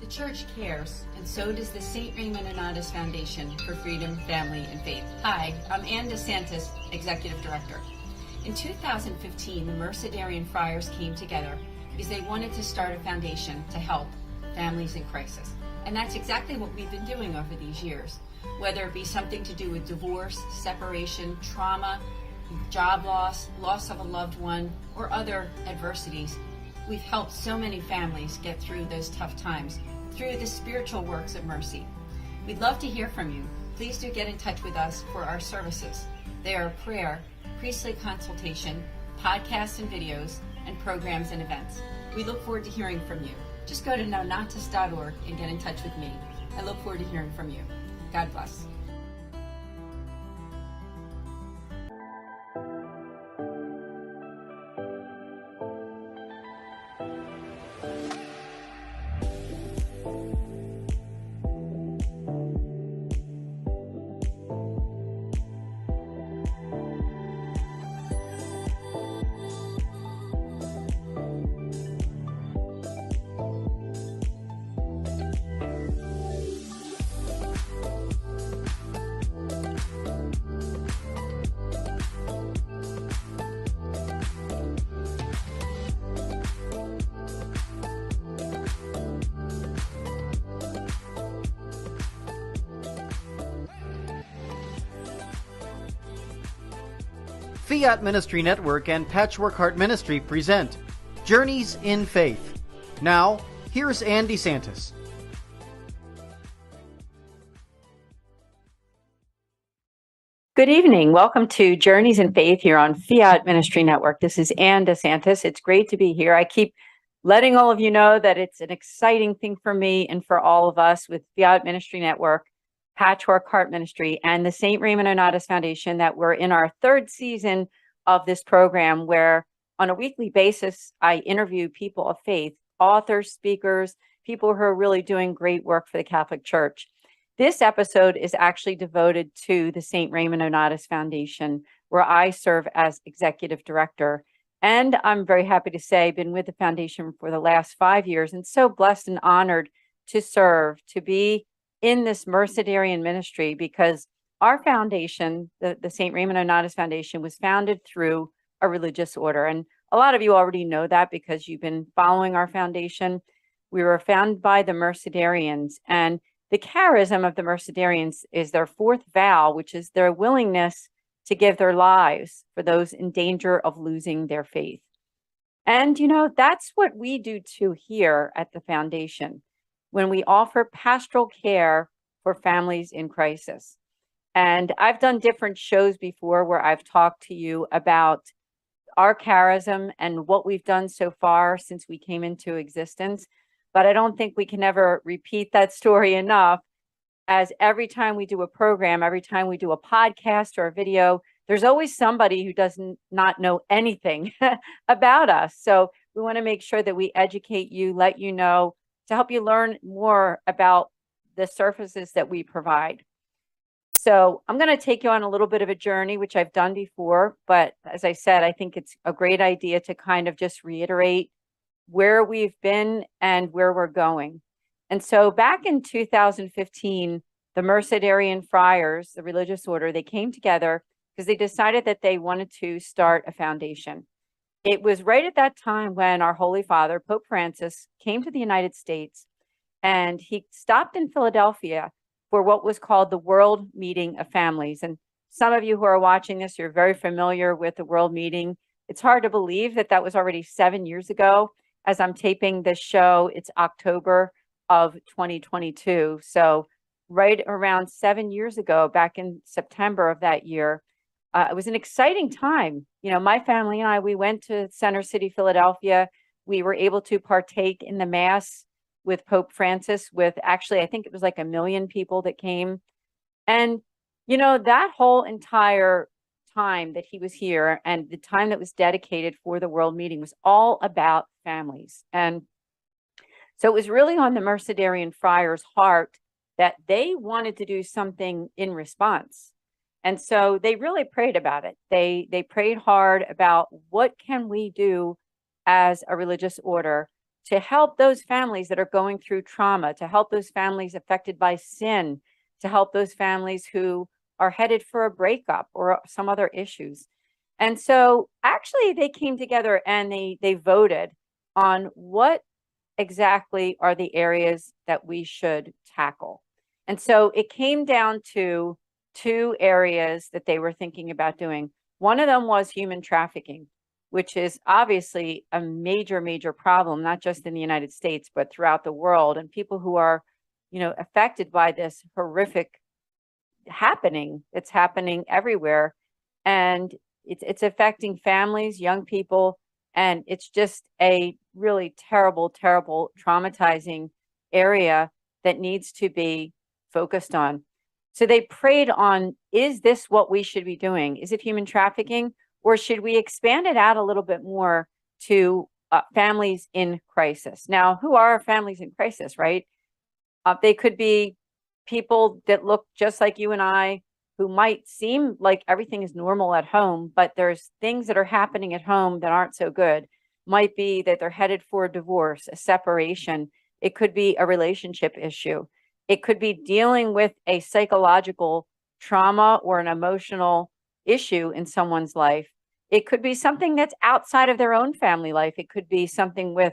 The Church cares, and so does the St. Raymond Nonnatus Foundation for Freedom, Family, and Faith. Hi, I'm Anne DeSantis, Executive Director. In 2015, the Mercedarian Friars came together because they wanted to start a foundation to help families in crisis. And that's exactly what we've been doing over these years. Whether it be something to do with divorce, separation, trauma, job loss, loss of a loved one, or other adversities, we've helped so many families get through those tough times through the spiritual works of mercy. We'd love to hear from you. Please do get in touch with us for our services. They are prayer, priestly consultation, podcasts and videos, and programs and events. We look forward to hearing from you. Just go to nonnatus.org and get in touch with me. I look forward to hearing from you. God bless. Fiat Ministry Network and Patchwork Heart Ministry present Journeys in Faith. Now, here's Anne DeSantis. Good evening. Welcome to Journeys in Faith here on Fiat Ministry Network. This is Anne DeSantis. It's great to be here. I keep letting all of you know that it's an exciting thing for me and for all of us with Fiat Ministry Network, Patchwork Heart Ministry, and the St. Raymond Nonnatus Foundation that we're in our third season of this program where on a weekly basis, I interview people of faith, authors, speakers, people who are really doing great work for the Catholic Church. This episode is actually devoted to the St. Raymond Nonnatus Foundation, where I serve as Executive Director. And I'm very happy to say I've been with the foundation for the last 5 years and so blessed and honored to serve, to be in this Mercedarian ministry, because our foundation, the St. Raymond Nonnatus Foundation, was founded through a religious order. And a lot of you already know that because you've been following our foundation. We were founded by the Mercedarians, and the charism of the Mercedarians is their fourth vow, which is their willingness to give their lives for those in danger of losing their faith. And, that's what we do too here at the foundation, when we offer pastoral care for families in crisis. And I've done different shows before where I've talked to you about our charism and what we've done so far since we came into existence. But I don't think we can ever repeat that story enough, as every time we do a program, every time we do a podcast or a video, there's always somebody who does not know anything about us. So we want to make sure that we educate you, let you know, to help you learn more about the services that we provide. So I'm going to take you on a little bit of a journey, which I've done before. But as I said, I think it's a great idea to kind of just reiterate where we've been and where we're going. And so back in 2015, the Mercedarian Friars, the religious order, they came together because they decided that they wanted to start a foundation. It was right at that time when our Holy Father, Pope Francis, came to the United States, and he stopped in Philadelphia for what was called the World Meeting of Families. And some of you who are watching this, you're very familiar with the World Meeting. It's hard to believe that that was already 7 years ago. As I'm taping this show, it's October of 2022. So right around 7 years ago, back in September of that year, it was an exciting time. My family and I, we went to Center City, Philadelphia. We were able to partake in the Mass with Pope Francis, with actually, I think it was like 1 million people that came. And, that whole entire time that he was here and the time that was dedicated for the World Meeting was all about families. And so it was really on the Mercedarian Friars' heart that they wanted to do something in response. And so they really prayed about it. They prayed hard about what can we do as a religious order to help those families that are going through trauma, to help those families affected by sin, to help those families who are headed for a breakup or some other issues. And so actually they came together and they voted on what exactly are the areas that we should tackle. And so it came down to two areas that they were thinking about doing. One of them was human trafficking, which is obviously a major, major problem, not just in the United States, but throughout the world. And people who are, affected by this horrific happening, it's happening everywhere. And it's affecting families, young people, and it's just a really terrible, terrible, traumatizing area that needs to be focused on. So they prayed on, is this what we should be doing? Is it human trafficking? Or should we expand it out a little bit more to families in crisis? Now, who are families in crisis, right? They could be people that look just like you and I, who might seem like everything is normal at home, but there's things that are happening at home that aren't so good. Might be that they're headed for a divorce, a separation. It could be a relationship issue. It could be dealing with a psychological trauma or an emotional issue in someone's life. It could be something that's outside of their own family life. It could be something with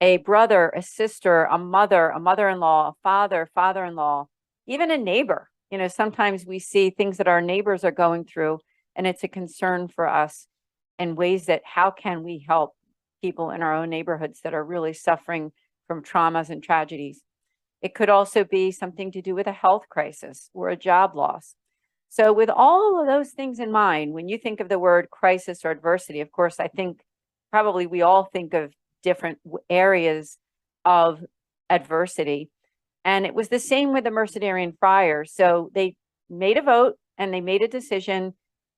a brother, a sister, a mother-in-law, a father, father-in-law, even a neighbor. Sometimes we see things that our neighbors are going through, and it's a concern for us in ways that how can we help people in our own neighborhoods that are really suffering from traumas and tragedies. It could also be something to do with a health crisis or a job loss. So with all of those things in mind, when you think of the word crisis or adversity, of course, I think probably we all think of different areas of adversity. And it was the same with the Mercedarian friars. So they made a vote and they made a decision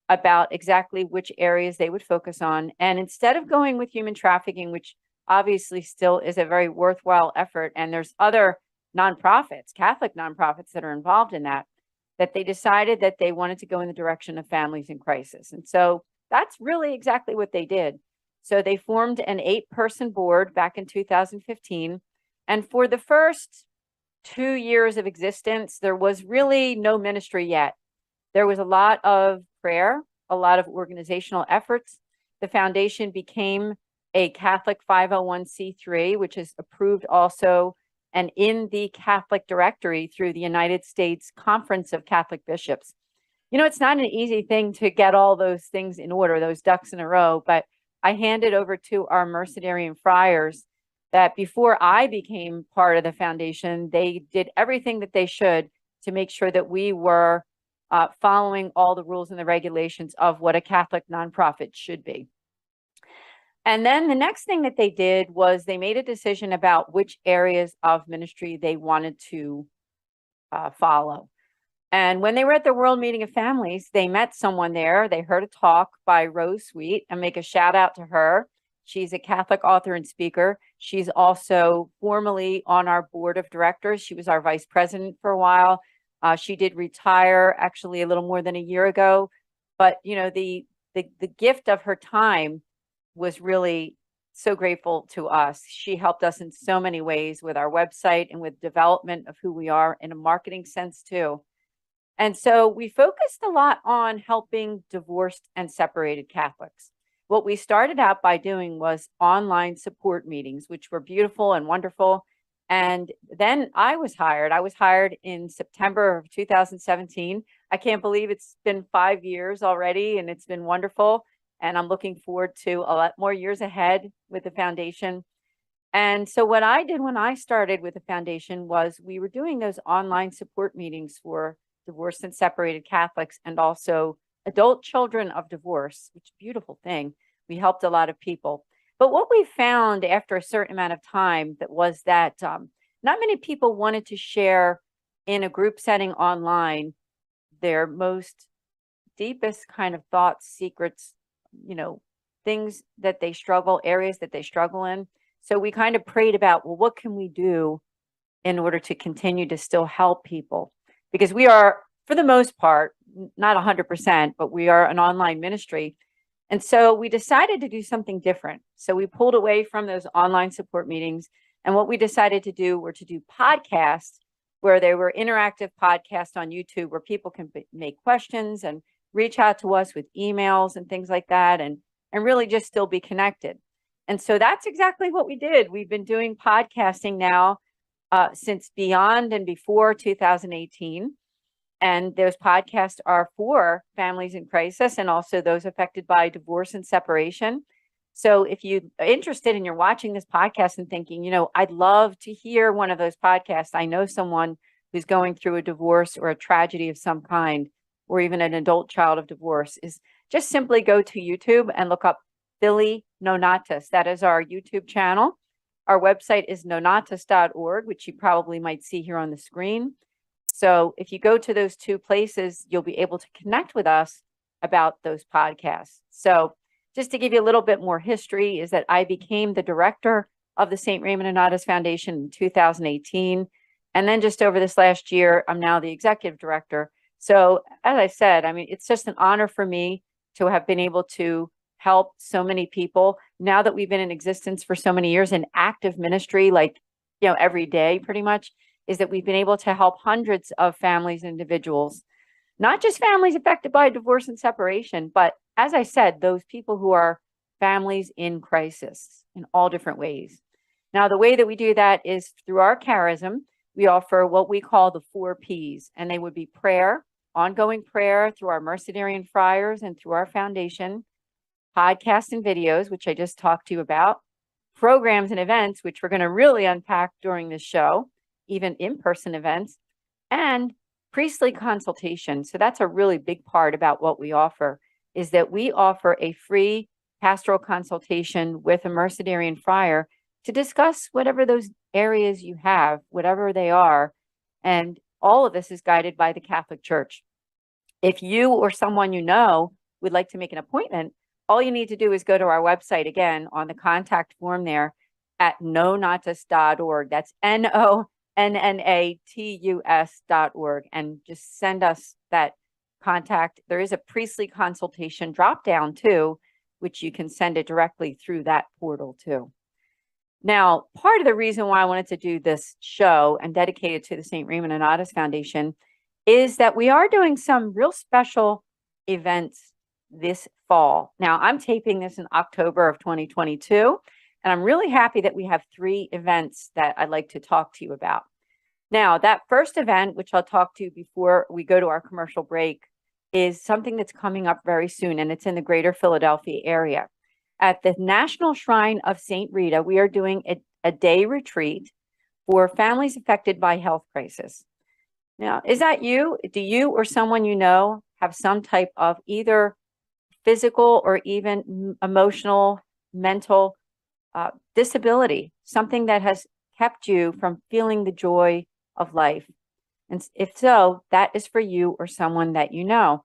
about exactly which areas they would focus on. And instead of going with human trafficking, which obviously still is a very worthwhile effort, and there's other nonprofits, Catholic nonprofits that are involved in that they decided that they wanted to go in the direction of families in crisis. And so that's really exactly what they did. So they formed an 8-person board back in 2015. And for the first 2 years of existence, there was really no ministry yet. There was a lot of prayer, a lot of organizational efforts. The foundation became a Catholic 501c3, which is approved also and in the Catholic directory through the United States Conference of Catholic Bishops. It's not an easy thing to get all those things in order, those ducks in a row, but I handed over to our Mercedarian friars that before I became part of the foundation, they did everything that they should to make sure that we were following all the rules and the regulations of what a Catholic nonprofit should be. And then the next thing that they did was they made a decision about which areas of ministry they wanted to follow. And when they were at the World Meeting of Families, they met someone there. They heard a talk by Rose Sweet, and make a shout out to her. She's a Catholic author and speaker. She's also formally on our board of directors. She was our vice president for a while. She did retire actually a little more than a year ago. But the gift of her time was really so grateful to us. She helped us in so many ways with our website and with development of who we are in a marketing sense too. And so we focused a lot on helping divorced and separated Catholics. What we started out by doing was online support meetings, which were beautiful and wonderful. And then I was hired. I was hired in September of 2017. I can't believe it's been 5 years already, and it's been wonderful. And I'm looking forward to a lot more years ahead with the foundation. And so what I did when I started with the foundation was we were doing those online support meetings for divorced and separated Catholics and also adult children of divorce, which is a beautiful thing. We helped a lot of people. But what we found after a certain amount of time that was that not many people wanted to share in a group setting online their most deepest kind of thoughts, secrets, things that they struggle, areas that they struggle in. So we kind of prayed about, well, what can we do in order to continue to still help people? Because we are, for the most part, not 100%, but we are an online ministry. And so we decided to do something different. So we pulled away from those online support meetings. And what we decided to do were to do podcasts where they were interactive podcasts on YouTube where people can make questions and reach out to us with emails and things like that, and really just still be connected. And so that's exactly what we did. We've been doing podcasting now since beyond and before 2018. And those podcasts are for families in crisis and also those affected by divorce and separation. So if you're interested and you're watching this podcast and thinking, I'd love to hear one of those podcasts. I know someone who's going through a divorce or a tragedy of some kind, or even an adult child of divorce, is just simply go to YouTube and look up Philly Nonnatus. That is our YouTube channel. Our website is nonnatus.org, which you probably might see here on the screen. So if you go to those two places, you'll be able to connect with us about those podcasts. So just to give you a little bit more history is that I became the director of the St. Raymond Nonnatus Foundation in 2018. And then just over this last year, I'm now the executive director. So as I said, it's just an honor for me to have been able to help so many people now that we've been in existence for so many years in active ministry, every day pretty much, is that we've been able to help hundreds of families and individuals, not just families affected by divorce and separation, but as I said, those people who are families in crisis in all different ways. Now, the way that we do that is through our charism. We offer what we call the 4 Ps, and they would be prayer, ongoing prayer through our Mercedarian Friars and through our foundation, podcasts and videos, which I just talked to you about, programs and events, which we're going to really unpack during this show, even in-person events, and priestly consultation. So that's a really big part about what we offer, is that we offer a free pastoral consultation with a Mercedarian friar to discuss whatever those areas you have, whatever they are. And all of this is guided by the Catholic Church. If you or someone you know would like to make an appointment, all you need to do is go to our website again on the contact form there at nonnatus.org. That's nonnatus.org, and just send us that contact. There is a priestly consultation drop down too, which you can send it directly through that portal too. Now, part of the reason why I wanted to do this show and dedicate it to the St. Raymond Nonnatus Foundation is that we are doing some real special events this fall. Now, I'm taping this in October of 2022, and I'm really happy that we have 3 events that I'd like to talk to you about. Now, that first event, which I'll talk to you before we go to our commercial break, is something that's coming up very soon, and it's in the greater Philadelphia area. At the National Shrine of St. Rita, we are doing a day retreat for families affected by health crisis. Now, is that you? Do you or someone you know have some type of either physical or even emotional, mental disability, something that has kept you from feeling the joy of life? And if so, that is for you or someone that you know.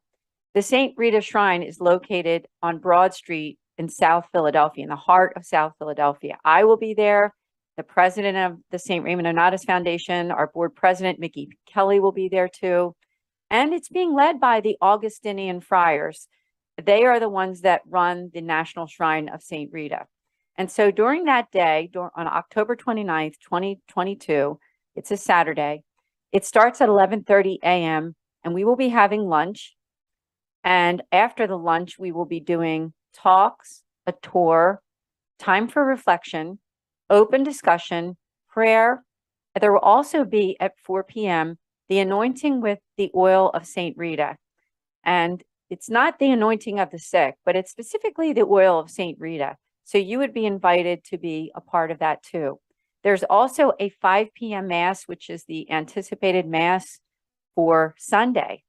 The St. Rita Shrine is located on Broad Street in South Philadelphia, in the heart of South Philadelphia. I will be there. The president of the St. Raymond Nonnatus Foundation, our board president, Mickey Kelly, will be there too. And it's being led by the Augustinian Friars. They are the ones that run the National Shrine of St. Rita. And so during that day, on October 29th, 2022, it's a Saturday, it starts at 11:30 a.m. and we will be having lunch. And after the lunch, we will be doing talks, a tour, time for reflection, open discussion, prayer. There will also be at 4 p.m. the anointing with the oil of St. Rita. And it's not the anointing of the sick, but it's specifically the oil of St. Rita. So you would be invited to be a part of that too. There's also a 5 p.m. Mass, which is the anticipated Mass for Sunday.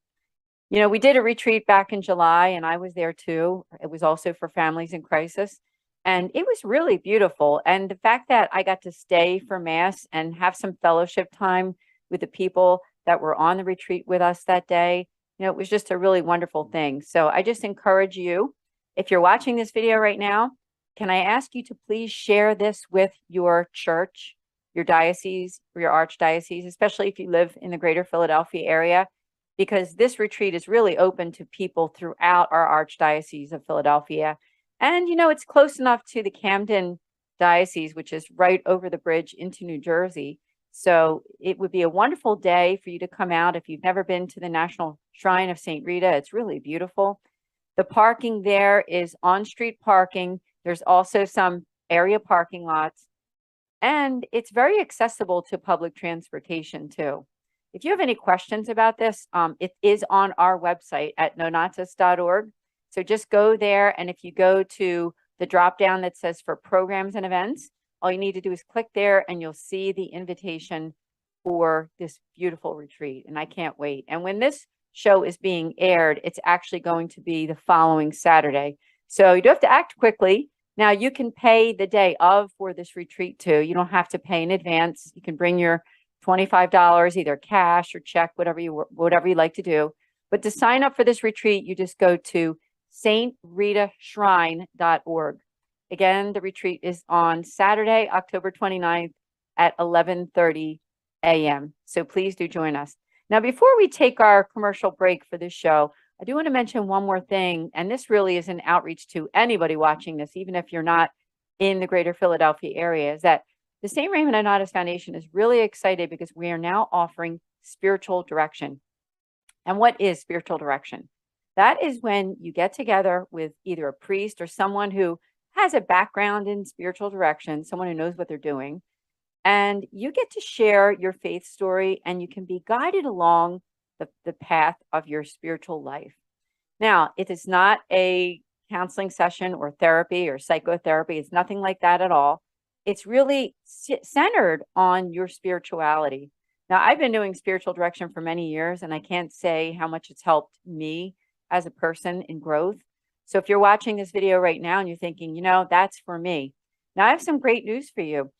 You know, we did a retreat back in July and I was there too. It was also for families in crisis. And it was really beautiful. And the fact that I got to stay for Mass and have some fellowship time with the people that were on the retreat with us that day, it was just a really wonderful thing. So I just encourage you, if you're watching this video right now, can I ask you to please share this with your church, your diocese, or your archdiocese, especially if you live in the greater Philadelphia area, because this retreat is really open to people throughout our Archdiocese of Philadelphia. And, it's close enough to the Camden Diocese, which is right over the bridge into New Jersey. So it would be a wonderful day for you to come out. If you've never been to the National Shrine of St. Rita, it's really beautiful. The parking there is on-street parking. There's also some area parking lots, and it's very accessible to public transportation too. If you have any questions about this, it is on our website at nonnatus.org. So just go there, and if you go to the drop down that says for programs and events, all you need to do is click there and you'll see the invitation for this beautiful retreat. And I can't wait. And when this show is being aired, it's actually going to be the following Saturday. So you do have to act quickly. Now you can pay the day of for this retreat too. You don't have to pay in advance. You can bring your $25, either cash or check, whatever you like to do. But to sign up for this retreat, you just go to stritashshrine.org. Again, the retreat is on Saturday, October 29th at 11:30 a.m. So please do join us. Now, before we take our commercial break for this show, I do want to mention one more thing, and this really is an outreach to anybody watching this, even if you're not in the greater Philadelphia area, is that the St. Raymond Nonnatus Foundation is really excited because we are now offering spiritual direction. And what is spiritual direction? That is when you get together with either a priest or someone who has a background in spiritual direction, someone who knows what they're doing, and you get to share your faith story, and you can be guided along the path of your spiritual life. Now, it is not a counseling session or therapy or psychotherapy. It's nothing like that at all. It's really centered on your spirituality. Now, I've been doing spiritual direction for many years, and I can't say how much it's helped me as a person in growth. So if you're watching this video right now and you're thinking, that's for me. Now, I have some great news for you.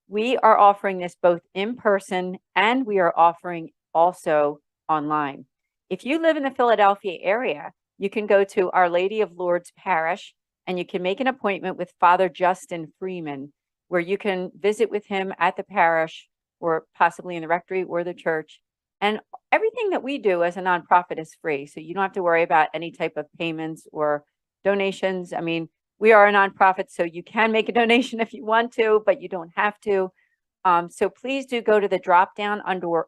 We are offering this both in person, and we are offering also online. If you live in the Philadelphia area, you can go to Our Lady of Lourdes Parish, and you can make an appointment with Father Justin Freeman, where you can visit with him at the parish or possibly in the rectory or the church. And everything that we do as a nonprofit is free. So you don't have to worry about any type of payments or donations. I mean, we are a nonprofit, so you can make a donation if you want to, but you don't have to. So please do go to the drop down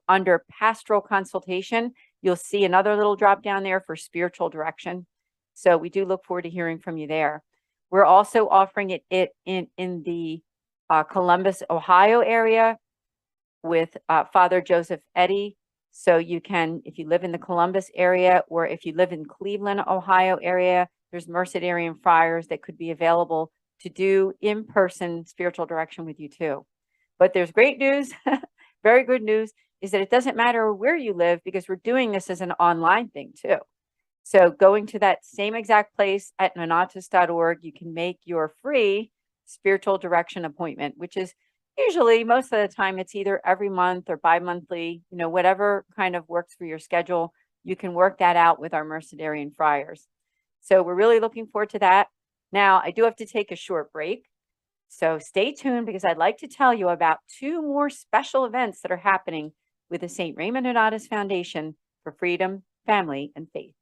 under pastoral consultation. You'll see another little drop down there for spiritual direction. So we do look forward to hearing from you there. We're also offering it in the Columbus, Ohio area with Father Joseph Eddy. So you can, if you live in the Columbus area, or if you live in Cleveland, Ohio area, there's Mercedarian friars that could be available to do in-person spiritual direction with you too. But there's great news, very good news, is that it doesn't matter where you live, because we're doing this as an online thing too. So going to that same exact place at nonnatus.org, you can make your free spiritual direction appointment, which is usually, most of the time, it's either every month or bi-monthly, whatever kind of works for your schedule. You can work that out with our Mercedarian friars. So we're really looking forward to that. Now, I do have to take a short break. So stay tuned, because I'd like to tell you about 2 more special events that are happening with the St. Raymond Nonnatus Foundation for Freedom, Family, and Faith.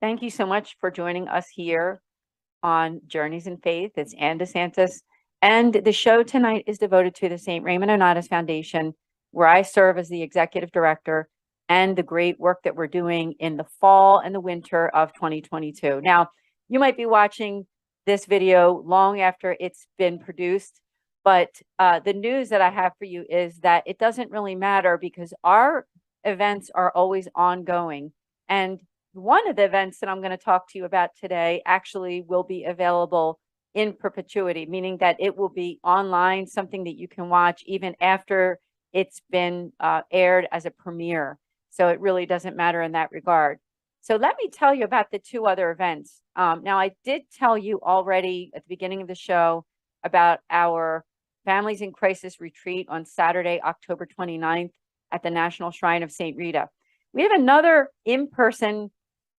Thank you so much for joining us here on Journeys in Faith. It's Anne DeSantis, and the show tonight is devoted to the St. Raymond Nonnatus Foundation, where I serve as the executive director. and the great work that we're doing in the fall and the winter of 2022. Now, you might be watching this video long after it's been produced, but the news that I have for you is that it doesn't really matter because our events are always ongoing. And one of the events that I'm going to talk to you about today actually will be available in perpetuity, meaning that it will be online, something that you can watch even after it's been aired as a premiere. So it really doesn't matter in that regard. So let me tell you about the two other events. Now, I did tell you already at the beginning of the show about our Families in Crisis retreat on Saturday, October 29th at the National Shrine of St. Rita. We have another in-person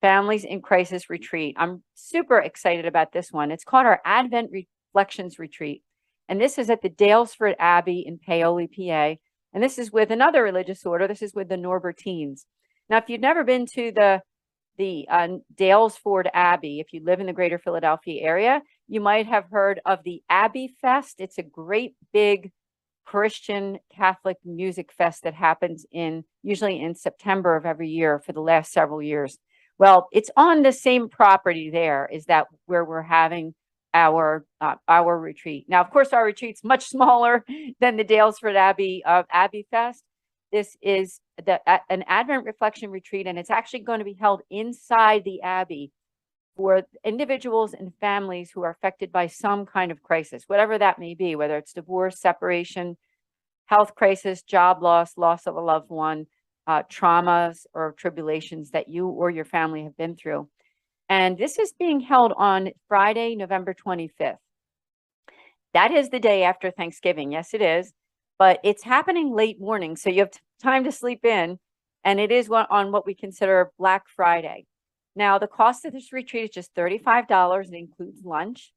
Families in Crisis retreat. I'm super excited about this one. It's called our Advent Reflections Retreat. And this is at the Dalesford Abbey in Paoli, PA. And this is with another religious order. This is with the Norbertines. Now, if you've never been to the Dalesford Abbey, if you live in the greater Philadelphia area, you might have heard of the Abbey Fest. It's a great big Christian Catholic music fest that happens usually in September of every year for the last several years. Well, it's on the same property there is that where we're having our retreat. Now, of course, our retreat's much smaller than the Dalesford Abbey Abbey Fest. This is an Advent Reflection Retreat, and it's actually going to be held inside the Abbey for individuals and families who are affected by some kind of crisis, whatever that may be, whether it's divorce, separation, health crisis, job loss, loss of a loved one, traumas or tribulations that you or your family have been through. And this is being held on Friday, November 25th. That is the day after Thanksgiving. Yes, it is. But it's happening late morning, so you have time to sleep in. And it is on what we consider Black Friday. Now, the cost of this retreat is just $35. It includes lunch.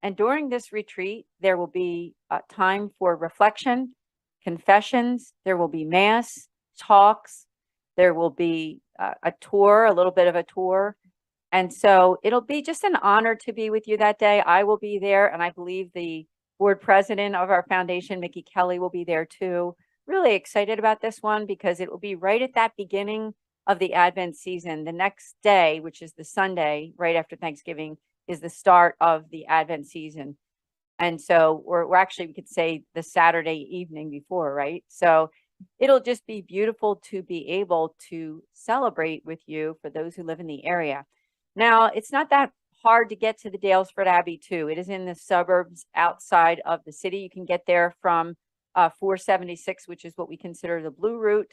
And during this retreat, there will be time for reflection, confessions. There will be mass, talks. There will be a tour, a little bit of a tour. And so it'll be just an honor to be with you that day. I will be there, and I believe the board president of our foundation, Mickey Kelly, will be there too. Really excited about this one because it will be right at that beginning of the Advent season. The next day, which is the Sunday right after Thanksgiving, is the start of the Advent season. And so we're actually, we could say the Saturday evening before, right? So it'll just be beautiful to be able to celebrate with you for those who live in the area. Now, it's not that hard to get to the Dalesford Abbey too. It is in the suburbs outside of the city. You can get there from 476, which is what we consider the Blue Route.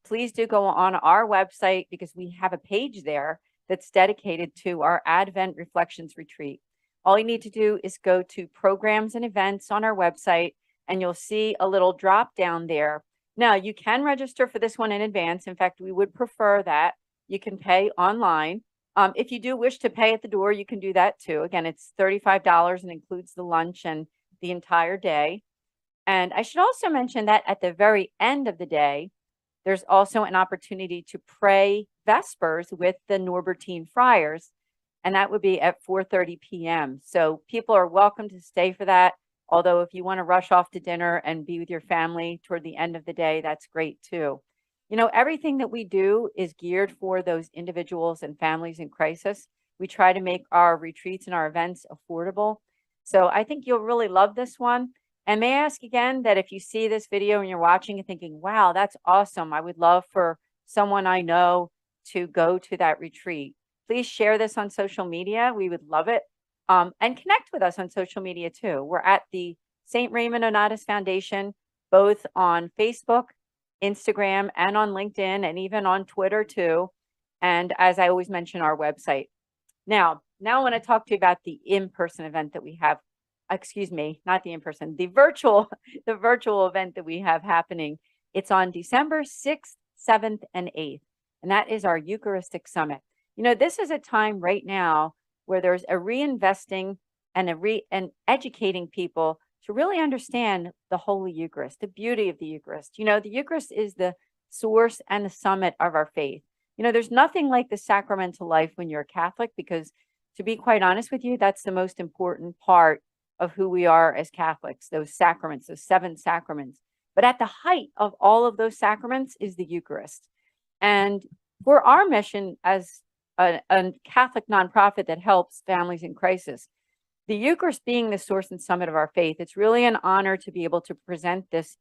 Please do go on our website because we have a page there that's dedicated to our Advent Reflections Retreat. All you need to do is go to programs and events on our website, and you'll see a little drop down there. Now, you can register for this one in advance. In fact, we would prefer that. You can pay online. If you do wish to pay at the door, you can do that too. Again, it's $35 and includes the lunch and the entire day. And I should also mention that at the very end of the day, there's also an opportunity to pray Vespers with the Norbertine Friars, and that would be at 4:30 p.m. So people are welcome to stay for that. Although if you want to rush off to dinner and be with your family toward the end of the day, that's great too. You know, everything that we do is geared for those individuals and families in crisis. We try to make our retreats and our events affordable. So I think you'll really love this one. And may I ask again that if you see this video and you're watching and thinking, wow, that's awesome. I would love for someone I know to go to that retreat. Please share this on social media. We would love it. And connect with us on social media too. We're at the St. Raymond Nonnatus Foundation, both on Facebook, Instagram, and on LinkedIn, and even on Twitter too. And as I always mention, our website. Now I want to talk to you about the in-person event that we have. Excuse me, not the in-person, the virtual event that we have happening. It's on December 6th, 7th, and 8th. And that is our Eucharistic Summit. You know, this is a time right now where there's a reinvesting and educating people to really understand the Holy Eucharist, the beauty of the Eucharist. You know, the Eucharist is the source and the summit of our faith. You know, there's nothing like the sacramental life when you're a Catholic, because to be quite honest with you, that's the most important part of who we are as Catholics, those sacraments, those 7 sacraments. But at the height of all of those sacraments is the Eucharist. And for our mission as a Catholic nonprofit that helps families in crisis, the Eucharist being the source and summit of our faith, it's really an honor to be able to present this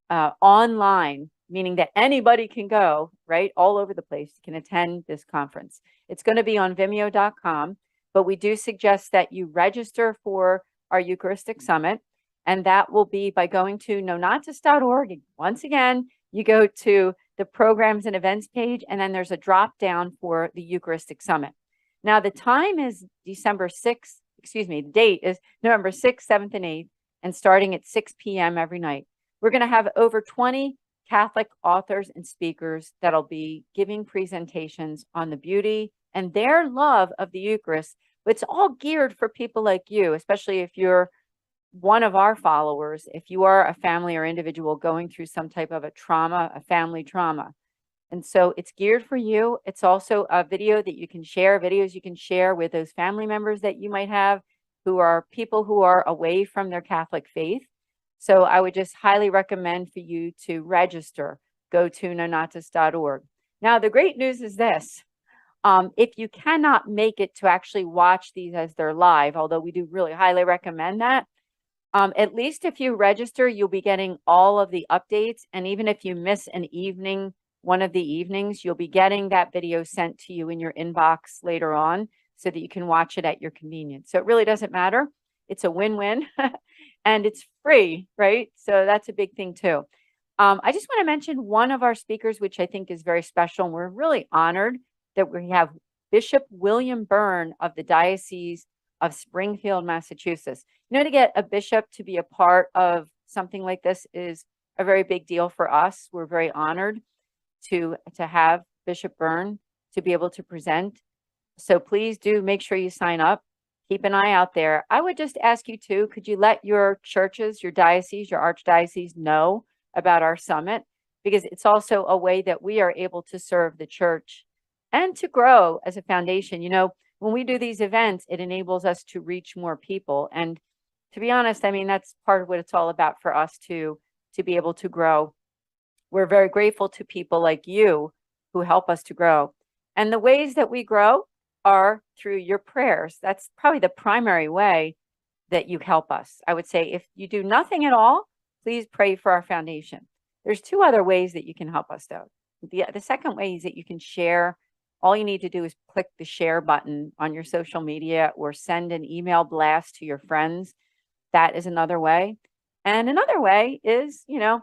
online, meaning that anybody can go, right, all over the place, can attend this conference. It's going to be on vimeo.com, but we do suggest that you register for our Eucharistic Summit, and that will be by going to nonnatus.org. Once again, you go to the programs and events page, and then there's a drop down for the Eucharistic Summit. Now, the time is December 6th, the date is November 6th, 7th, and 8th, and starting at 6 p.m. every night. We're going to have over 20 Catholic authors and speakers that'll be giving presentations on the beauty and their love of the Eucharist. But it's all geared for people like you, especially if you're one of our followers, if you are a family or individual going through some type of a trauma, a family trauma. And so it's geared for you. It's also a video that you can share, videos you can share with those family members that you might have who are people who are away from their Catholic faith. So I would just highly recommend for you to register. Go to nonnatus.org. Now, the great news is this. If you cannot make it to actually watch these as they're live, although we do really highly recommend that, at least if you register, you'll be getting all of the updates. And even if you miss an evening, one of the evenings, you'll be getting that video sent to you in your inbox later on so that you can watch it at your convenience. So it really doesn't matter. It's a win-win and it's free, right? So that's a big thing too. I just want to mention one of our speakers, which I think is very special. And we're really honored that we have Bishop William Byrne of the Diocese of Springfield, Massachusetts. You know, to get a bishop to be a part of something like this is a very big deal for us. We're very honored to have Bishop Byrne to be able to present. So please do make sure you sign up. Keep an eye out there. I would just ask you too, could you let your churches, your diocese, your archdiocese know about our summit? Because it's also a way that we are able to serve the church and to grow as a foundation. You know, when we do these events, it enables us to reach more people. And to be honest, I mean, that's part of what it's all about for us to be able to grow. We're very grateful to people like you who help us to grow. And the ways that we grow are through your prayers. That's probably the primary way that you help us. I would say if you do nothing at all, please pray for our foundation. There's two other ways that you can help us though. The second way is that you can share. All you need to do is click the share button on your social media or send an email blast to your friends. That is another way. And another way is, you know,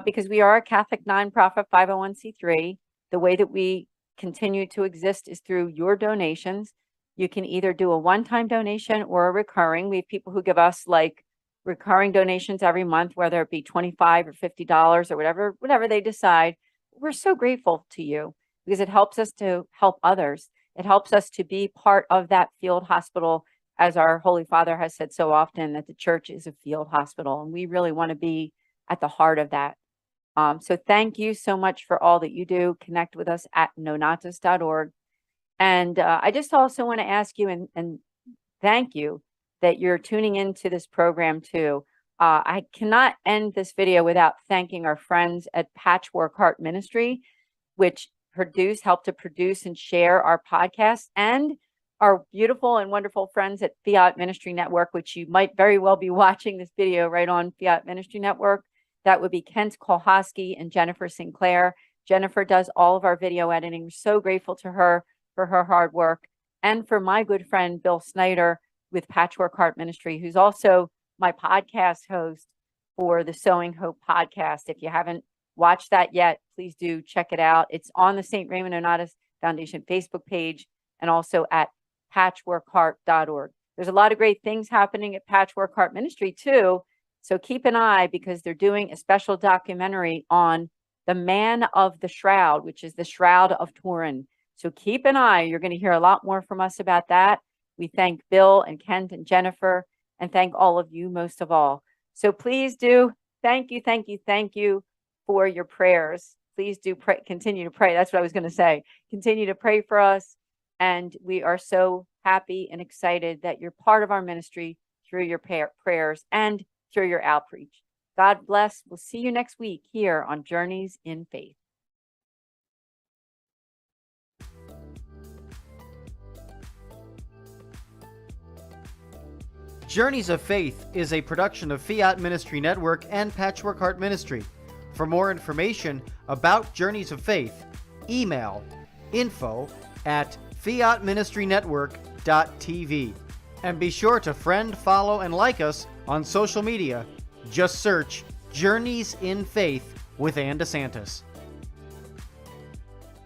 because we are a Catholic nonprofit 501c3, the way that we continue to exist is through your donations. You can either do a one-time donation or a recurring. We have people who give us like recurring donations every month, whether it be $25 or $50 or whatever they decide. We're so grateful to you because it helps us to help others. It helps us to be part of that field hospital, as our Holy Father has said so often, that the church is a field hospital, and we really want to be at the heart of that. So thank you so much for all that you do. Connect with us at nonnatus.org. And I just also want to ask you and thank you that you're tuning into this program too. I cannot end this video without thanking our friends at Patchwork Heart Ministry, which help to produce and share our podcast, and our beautiful and wonderful friends at Fiat Ministry Network, which you might very well be watching this video right on Fiat Ministry Network. That would be Kent Kolhosky and Jennifer Sinclair. Jennifer does all of our video editing. We're so grateful to her for her hard work, and for my good friend Bill Snyder with Patchwork Heart Ministry, who's also my podcast host for the Sowing Hope podcast. If you haven't watched that yet, please do check it out. It's on the St. Raymond Nonnatus Foundation Facebook page and also at patchworkheart.org. There's a lot of great things happening at Patchwork Heart Ministry too. So keep an eye, because they're doing a special documentary on the Man of the Shroud, which is the Shroud of Turin. So keep an eye. You're going to hear a lot more from us about that. We thank Bill and Kent and Jennifer, and thank all of you most of all. So please do. Thank you for your prayers. Please do pray, continue to pray. That's what I was going to say. Continue to pray for us. And we are so happy and excited that you're part of our ministry through your prayers and through your outreach. God bless. We'll see you next week here on Journeys in Faith. Journeys of Faith is a production of Fiat Ministry Network and Patchwork Heart Ministry. For more information about Journeys of Faith, email info@fiatministrynetwork.tv. And be sure to friend, follow, and like us on social media. Just search Journeys in Faith with Anne DeSantis.